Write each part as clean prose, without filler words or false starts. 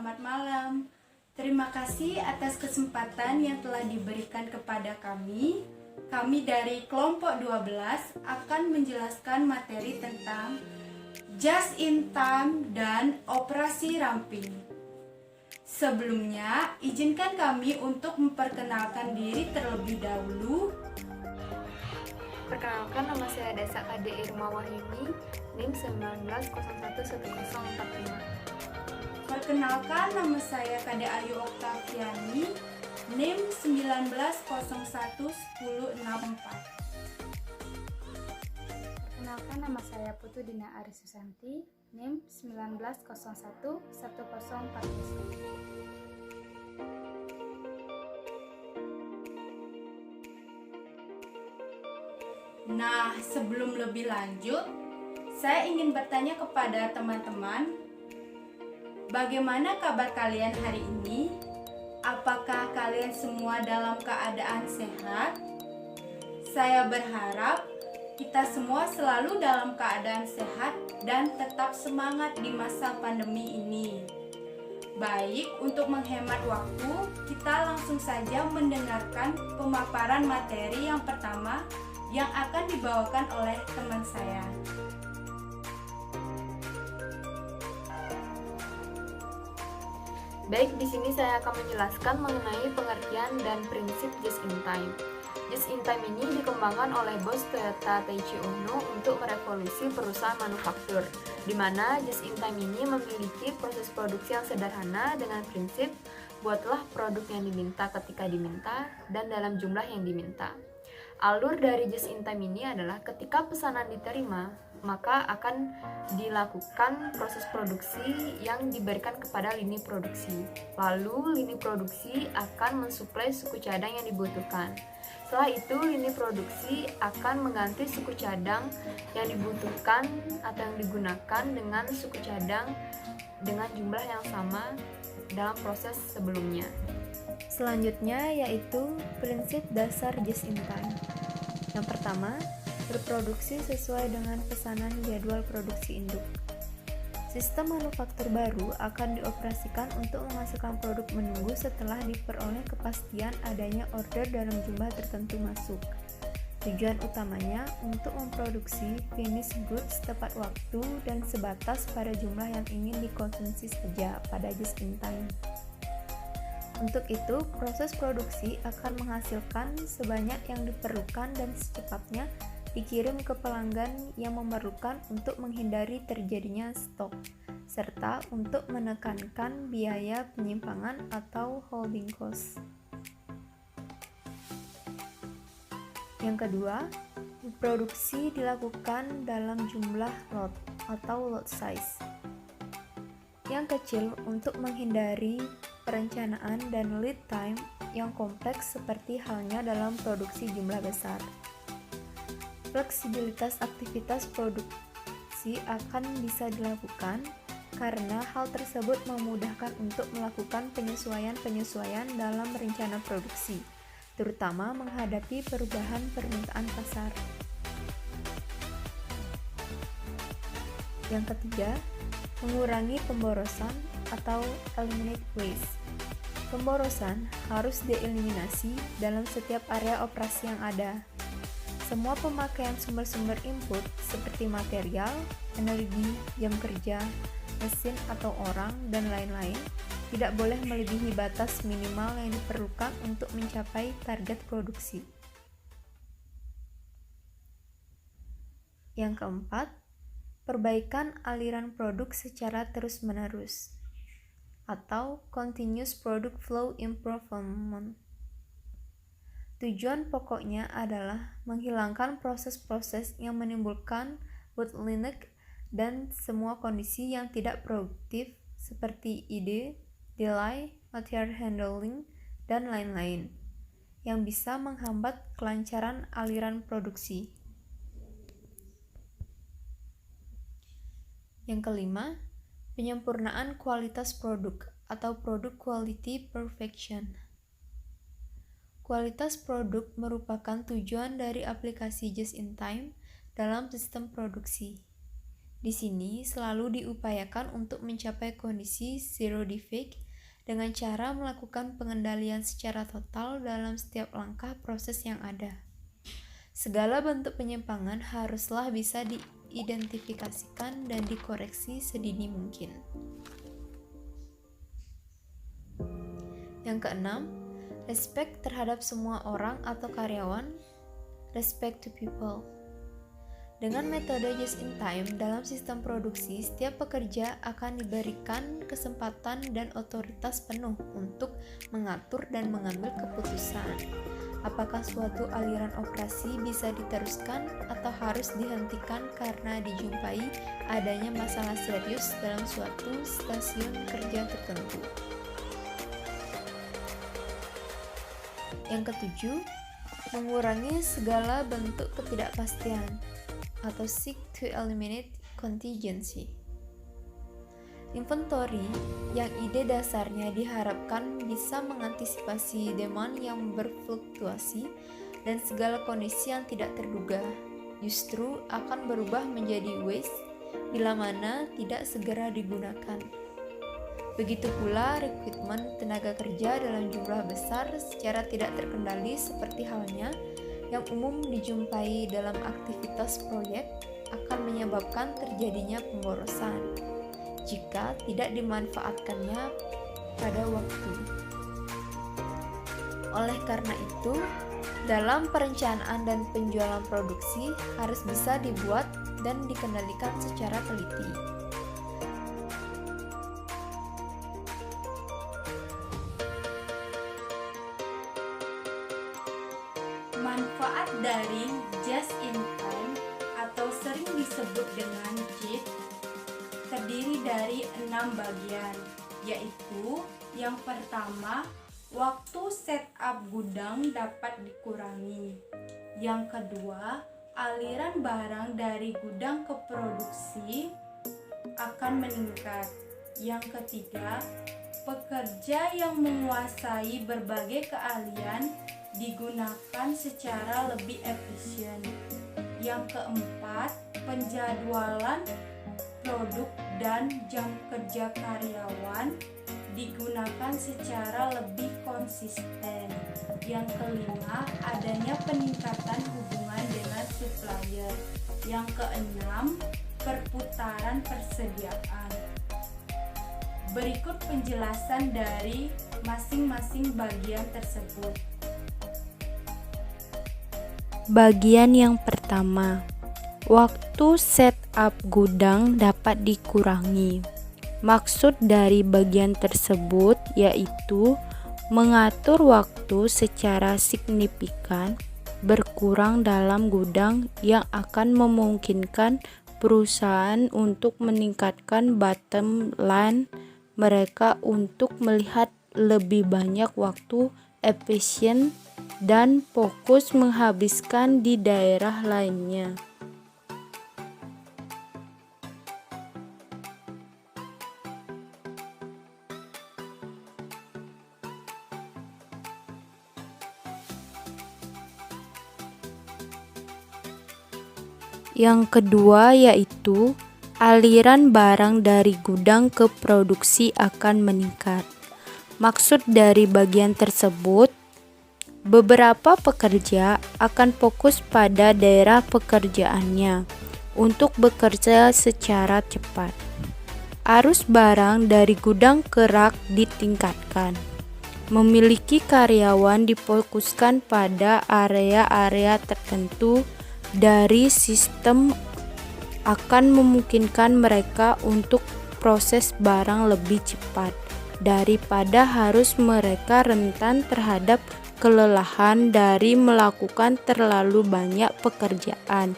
selamat malam. Terima kasih atas kesempatan yang telah diberikan kepada kami. Kami dari kelompok 12 akan menjelaskan materi tentang just in time dan operasi ramping. Sebelumnya, izinkan kami untuk memperkenalkan diri terlebih dahulu. Perkenalkan, nama saya Desa Kade Irma Wahyuni, NIM 19011045. Perkenalkan, nama saya Kade Ayu Oktaviani, NIM 19011064. Perkenalkan, nama saya Putu Dina Arisusanti, NIM 19011041. Nah, sebelum lebih lanjut, saya ingin bertanya kepada teman-teman, bagaimana kabar kalian hari ini? Apakah kalian semua dalam keadaan sehat? Saya berharap kita semua selalu dalam keadaan sehat dan tetap semangat di masa pandemi ini. Baik, untuk menghemat waktu, kita langsung saja mendengarkan pemaparan materi yang pertama yang akan dibawakan oleh teman saya. Baik, di sini saya akan menjelaskan mengenai pengertian dan prinsip just in time. Just in time ini dikembangkan oleh bos Toyota Taichi Ohno untuk merevolusi perusahaan manufaktur, di mana just in time ini memiliki proses produksi yang sederhana dengan prinsip buatlah produk yang diminta ketika diminta dan dalam jumlah yang diminta. Alur dari just in time ini adalah ketika pesanan diterima, maka akan dilakukan proses produksi yang diberikan kepada lini produksi. Lalu lini produksi akan mensuplai suku cadang yang dibutuhkan. Setelah itu lini produksi akan mengganti suku cadang yang dibutuhkan atau yang digunakan dengan suku cadang dengan jumlah yang sama dalam proses sebelumnya. Selanjutnya yaitu prinsip dasar just in time. Yang pertama, berproduksi sesuai dengan pesanan jadwal produksi induk. Sistem manufaktur baru akan dioperasikan untuk menghasilkan produk menunggu setelah diperoleh kepastian adanya order dalam jumlah tertentu masuk. Tujuan utamanya untuk memproduksi finished goods tepat waktu dan sebatas pada jumlah yang ingin dikonsumsi saja pada just in time. Untuk itu, proses produksi akan menghasilkan sebanyak yang diperlukan dan secepatnya dikirim ke pelanggan yang memerlukan untuk menghindari terjadinya stok, serta untuk menekankan biaya penyimpangan atau holding cost. Yang kedua, produksi dilakukan dalam jumlah lot atau lot size yang kecil untuk menghindari perencanaan dan lead time yang kompleks seperti halnya dalam produksi jumlah besar. Fleksibilitas aktivitas produksi akan bisa dilakukan karena hal tersebut memudahkan untuk melakukan penyesuaian-penyesuaian dalam rencana produksi, terutama menghadapi perubahan permintaan pasar. Yang ketiga, mengurangi pemborosan atau eliminate waste. Pemborosan harus dieliminasi dalam setiap area operasi yang ada. Semua pemakaian sumber-sumber input seperti material, energi, jam kerja, mesin atau orang, dan lain-lain tidak boleh melebihi batas minimal yang diperlukan untuk mencapai target produksi. Yang keempat, perbaikan aliran produk secara terus-menerus atau continuous product flow improvement. Tujuan pokoknya adalah menghilangkan proses-proses yang menimbulkan bottleneck dan semua kondisi yang tidak produktif seperti ide, delay, material handling, dan lain-lain yang bisa menghambat kelancaran aliran produksi. Yang kelima, penyempurnaan kualitas produk atau product quality perfection. Kualitas produk merupakan tujuan dari aplikasi just in time dalam sistem produksi. Di sini selalu diupayakan untuk mencapai kondisi zero defect dengan cara melakukan pengendalian secara total dalam setiap langkah proses yang ada. Segala bentuk penyimpangan haruslah bisa diidentifikasikan dan dikoreksi sedini mungkin. Yang keenam, respect terhadap semua orang atau karyawan, respect to people. Dengan metode just in time dalam sistem produksi, setiap pekerja akan diberikan kesempatan dan otoritas penuh untuk mengatur dan mengambil keputusan. Apakah suatu aliran operasi bisa diteruskan atau harus dihentikan karena dijumpai adanya masalah serius dalam suatu stasiun kerja tertentu. Yang ketujuh, mengurangi segala bentuk ketidakpastian atau seek to eliminate contingency. Inventory yang ide dasarnya diharapkan bisa mengantisipasi demand yang berfluktuasi dan segala kondisi yang tidak terduga, justru akan berubah menjadi waste bila mana tidak segera digunakan. Begitu pula rekrutmen tenaga kerja dalam jumlah besar secara tidak terkendali seperti halnya yang umum dijumpai dalam aktivitas proyek akan menyebabkan terjadinya pemborosan jika tidak dimanfaatkannya pada waktu. Oleh karena itu, dalam perencanaan dan penjualan produksi harus bisa dibuat dan dikendalikan secara teliti. Manfaat dari just in time atau sering disebut dengan JIT terdiri dari 6 bagian, yaitu yang pertama, waktu setup gudang dapat dikurangi. Yang kedua, aliran barang dari gudang ke produksi akan meningkat. Yang ketiga, pekerja yang menguasai berbagai keahlian digunakan secara lebih efisien. Yang keempat, penjadwalan produk dan jam kerja karyawan digunakan secara lebih konsisten. Yang kelima, adanya peningkatan hubungan dengan supplier. Yang keenam, perputaran persediaan. Berikut penjelasan dari masing-masing bagian tersebut. Bagian yang pertama, waktu setup gudang dapat dikurangi. Maksud dari bagian tersebut yaitu mengatur waktu secara signifikan berkurang dalam gudang yang akan memungkinkan perusahaan untuk meningkatkan bottom line mereka untuk melihat lebih banyak waktu efisien dan fokus menghabiskan di daerah lainnya. Yang kedua yaitu aliran barang dari gudang ke produksi akan meningkat. Maksud dari bagian tersebut, beberapa pekerja akan fokus pada daerah pekerjaannya untuk bekerja secara cepat. Arus barang dari gudang ke rak ditingkatkan. Memiliki karyawan difokuskan pada area-area tertentu dari sistem akan memungkinkan mereka untuk proses barang lebih cepat daripada harus mereka rentan terhadap kelelahan dari melakukan terlalu banyak pekerjaan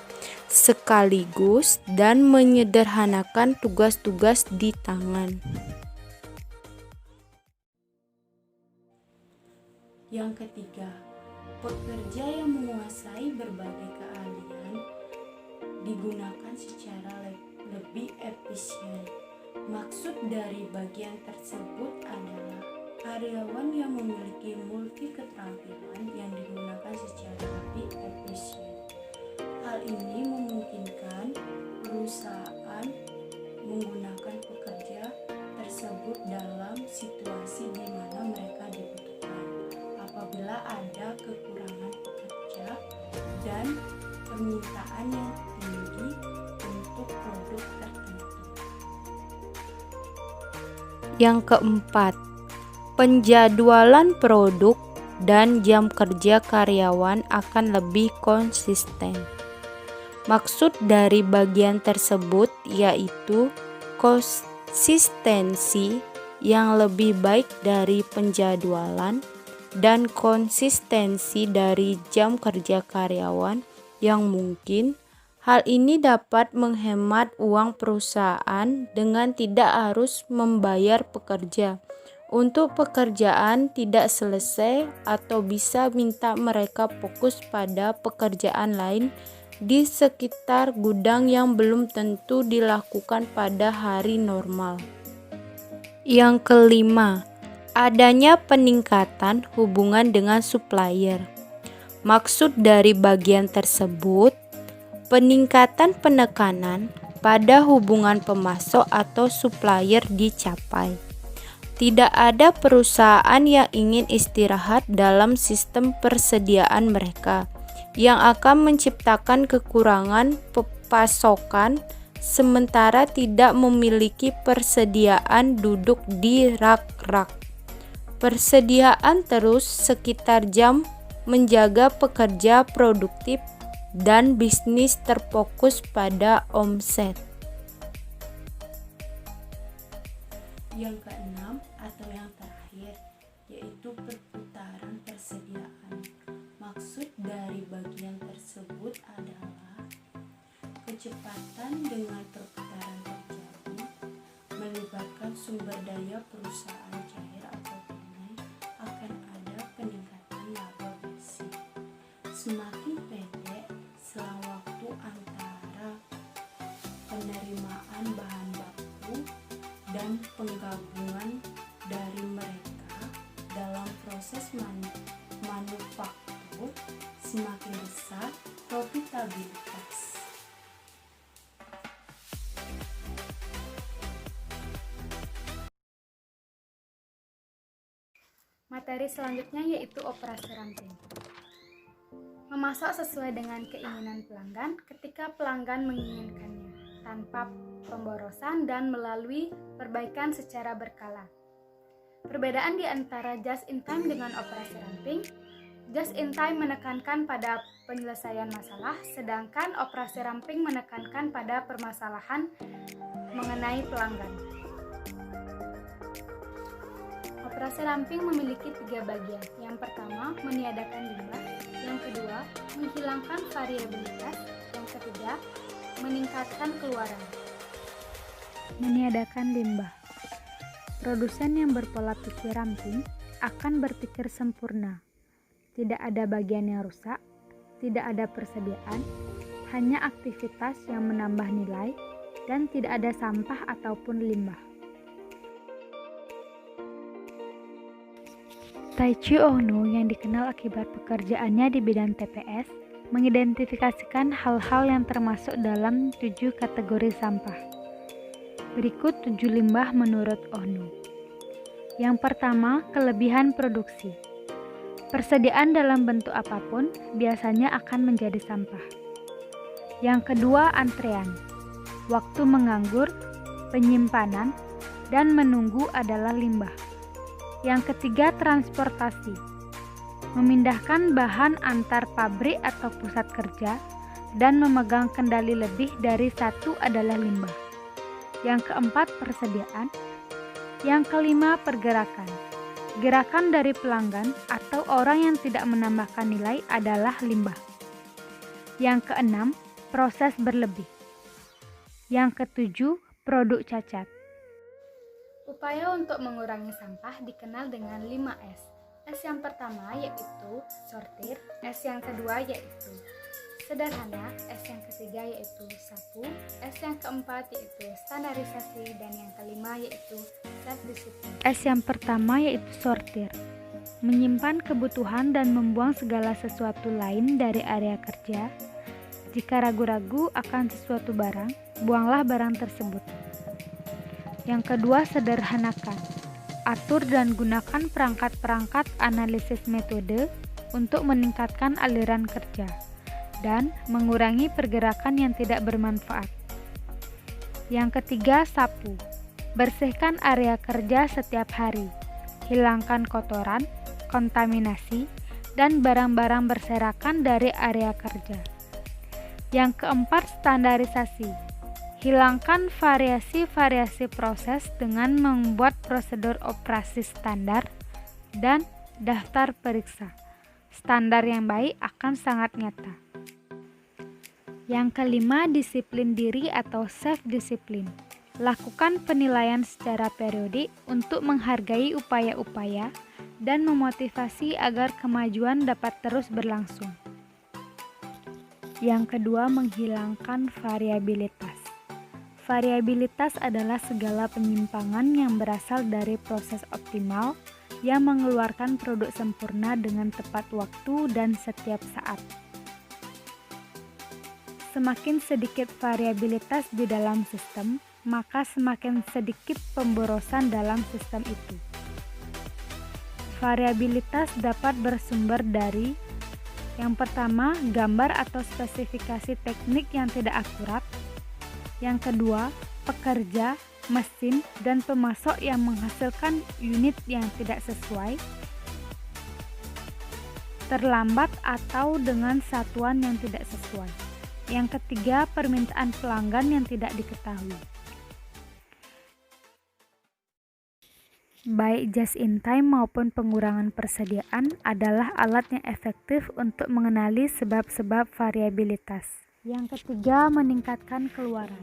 sekaligus dan menyederhanakan tugas-tugas di tangan. Yang ketiga, pekerja yang menguasai berbagai keahlian digunakan secara lebih efisien. Maksud dari bagian tersebut adalah karyawan yang memiliki multi keterampilan yang digunakan secara lebih efisien. Hal ini memungkinkan perusahaan dan permintaan yang tinggi untuk produk tertentu. Yang keempat, penjadwalan produk dan jam kerja karyawan akan lebih konsisten. Maksud dari bagian tersebut yaitu konsistensi yang lebih baik dari penjadwalan dan konsistensi dari jam kerja karyawan yang mungkin. Hal ini dapat menghemat uang perusahaan dengan tidak harus membayar pekerja untuk pekerjaan tidak selesai atau bisa minta mereka fokus pada pekerjaan lain di sekitar gudang yang belum tentu dilakukan pada hari normal. Yang kelima, adanya peningkatan hubungan dengan supplier. Maksud dari bagian tersebut, peningkatan penekanan pada hubungan pemasok atau supplier dicapai. Tidak ada perusahaan yang ingin istirahat dalam sistem persediaan mereka, yang akan menciptakan kekurangan pasokan sementara tidak memiliki persediaan duduk di rak-rak. Persediaan terus sekitar jam menjaga pekerja produktif dan bisnis terfokus pada omset. Yang keenam atau yang terakhir yaitu perputaran persediaan. Maksud dari bagian tersebut adalah kecepatan dengan perputaran terjadi melibatkan sumber daya perusahaan cair atau tunai akan ada peningkatan laba bersih. Semakin pendek selang waktu antara penerimaan bahan baku dan penggabungan dari mereka dalam proses manufaktur, semakin besar profitabilitas. Materi selanjutnya yaitu operasi ramping. Memasak sesuai dengan keinginan pelanggan ketika pelanggan menginginkannya, tanpa pemborosan dan melalui perbaikan secara berkala. Perbedaan di antara just in time dengan operasi ramping, just in time menekankan pada penyelesaian masalah, sedangkan operasi ramping menekankan pada permasalahan mengenai pelanggan. Operasi ramping memiliki 3 bagian. Yang pertama, meniadakan limbah. Yang kedua, menghilangkan variabilitas. Yang ketiga, meningkatkan keluaran. Meniadakan limbah. Produsen yang berpola pikir ramping akan berpikir sempurna. Tidak ada bagian yang rusak, tidak ada persediaan, hanya aktivitas yang menambah nilai, dan tidak ada sampah ataupun limbah. Taichi Ohno yang dikenal akibat pekerjaannya di bidang TPS mengidentifikasikan hal-hal yang termasuk dalam 7 kategori sampah. Berikut 7 limbah menurut Ohno. Yang pertama, kelebihan produksi. Persediaan dalam bentuk apapun biasanya akan menjadi sampah. Yang kedua, antrean. Waktu menganggur, penyimpanan, dan menunggu adalah limbah. Yang ketiga, transportasi. Memindahkan bahan antar pabrik atau pusat kerja dan memegang kendali lebih dari satu adalah limbah. Yang keempat, persediaan. Yang kelima, pergerakan. Gerakan dari pelanggan atau orang yang tidak menambahkan nilai adalah limbah. Yang keenam, proses berlebih. Yang ketujuh, produk cacat. Upaya untuk mengurangi sampah dikenal dengan 5S. S yang pertama yaitu sortir, S yang kedua yaitu sederhana, S yang ketiga yaitu sapu, S yang keempat yaitu standarisasi, dan yang kelima yaitu self-disiplin. S yang pertama yaitu sortir. Menyimpan kebutuhan dan membuang segala sesuatu lain dari area kerja. Jika ragu-ragu akan sesuatu barang, buanglah barang tersebut. Yang kedua, sederhanakan. Atur dan gunakan perangkat-perangkat analisis metode untuk meningkatkan aliran kerja. dan mengurangi pergerakan yang tidak bermanfaat. Yang ketiga, sapu. Bersihkan area kerja setiap hari. Hilangkan kotoran, kontaminasi, dan barang-barang berserakan dari area kerja. Yang keempat, standarisasi. Hilangkan variasi-variasi proses dengan membuat prosedur operasi standar dan daftar periksa. Standar yang baik akan sangat nyata. Yang kelima, disiplin diri atau self-disiplin. Lakukan penilaian secara periodik untuk menghargai upaya-upaya dan memotivasi agar kemajuan dapat terus berlangsung. Yang kedua, menghilangkan variabilitas. Variabilitas adalah segala penyimpangan yang berasal dari proses optimal yang mengeluarkan produk sempurna dengan tepat waktu dan setiap saat. Semakin sedikit variabilitas di dalam sistem, maka semakin sedikit pemborosan dalam sistem itu. Variabilitas dapat bersumber dari yang pertama, gambar atau spesifikasi teknik yang tidak akurat. Yang kedua, pekerja, mesin, dan pemasok yang menghasilkan unit yang tidak sesuai, terlambat atau dengan satuan yang tidak sesuai. Yang ketiga, permintaan pelanggan yang tidak diketahui. Baik just in time maupun pengurangan persediaan adalah alat yang efektif untuk mengenali sebab-sebab variabilitas. Yang ketiga, meningkatkan keluaran.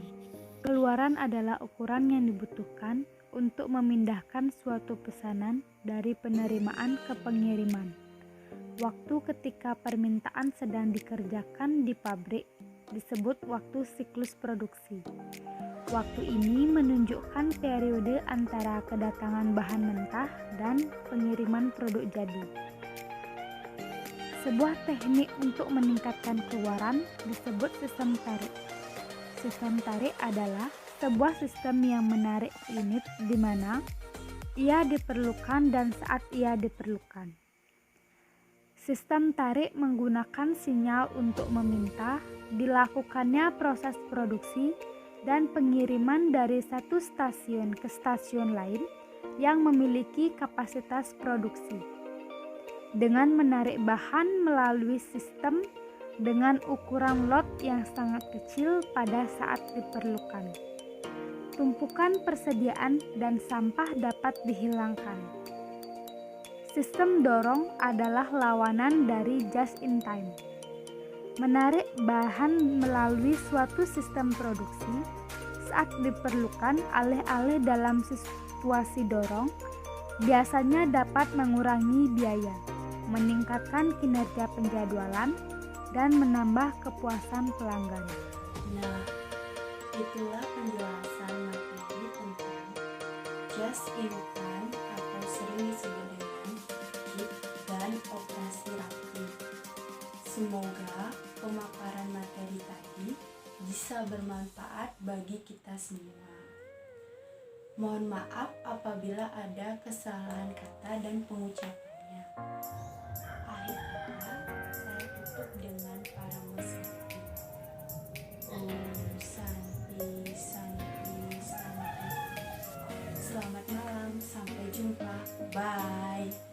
Keluaran adalah ukuran yang dibutuhkan untuk memindahkan suatu pesanan dari penerimaan ke pengiriman. Waktu ketika permintaan sedang dikerjakan di pabrik disebut waktu siklus produksi. Waktu ini menunjukkan periode antara kedatangan bahan mentah dan pengiriman produk jadi. Sebuah teknik untuk meningkatkan keluaran disebut sistem tarik. Sistem tarik adalah sebuah sistem yang menarik unit di mana ia diperlukan dan saat ia diperlukan. Sistem tarik menggunakan sinyal untuk meminta dilakukannya proses produksi dan pengiriman dari satu stasiun ke stasiun lain yang memiliki kapasitas produksi. Dengan menarik bahan melalui sistem dengan ukuran lot yang sangat kecil pada saat diperlukan, tumpukan persediaan dan sampah dapat dihilangkan. Sistem dorong adalah lawanan dari just in time. Menarik bahan melalui suatu sistem produksi saat diperlukan alih-alih dalam situasi dorong biasanya dapat mengurangi biaya, meningkatkan kinerja penjadwalan, dan menambah kepuasan pelanggan. Nah, itulah penjelasan materi tentang just in time atau sering disebut dengan JIT dan operasi rapi. Semoga pemaparan materi tadi bisa bermanfaat bagi kita semua. Mohon maaf apabila ada kesalahan kata dan pengucapannya. Akhir kata, saya tutup dengan paramasati. Santi, Santi, Santi. Selamat malam, sampai jumpa. Bye.